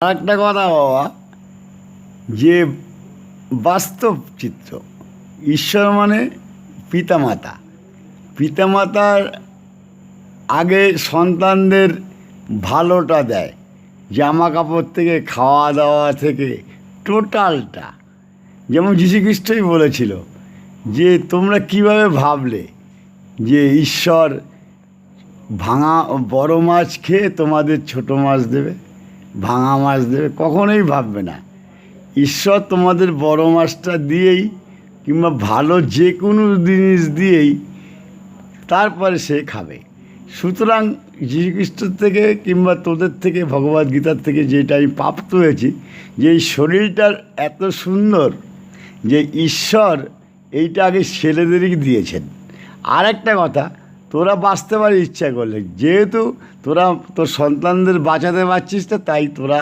আরেকটা কথা বাবা, যে বাস্তব চিত্র, ঈশ্বর মানে পিতামাতা। পিতামাতার আগে সন্তানদের ভালোটা দেয়, জামা কাপড় থেকে খাওয়া দাওয়া থেকে টোটালটা। যেমন যীশুখ্রিস্টই বলেছিল যে তোমরা কিভাবে ভাবলে যে ঈশ্বর ভাঙা বড় মাছ খেয়ে তোমাদের ছোট মাছ দেবে, ভাঙা মাছ দেবে? কখনোই ভাববে না। ঈশ্বর তোমাদের বড় মাছটা দিয়েই কিংবা ভালো যে কোনো জিনিস দিয়েই তারপরে সে খাবে। সুতরাং যীশুখ্রিস্ট থেকে কিংবা তোদের থেকে, ভগবদ্গীতার থেকে যেটা আমি প্রাপ্ত হয়েছি, যে এই শরীরটার এত সুন্দর যে ঈশ্বর এইটা আগে ছেলেদেরই দিয়েছেন। আর একটা কথা, তোরা বাঁচতে পারি ইচ্ছা করলে, যেহেতু তোরা তোর সন্তানদের বাঁচাতে পারছিস না, তাই তোরা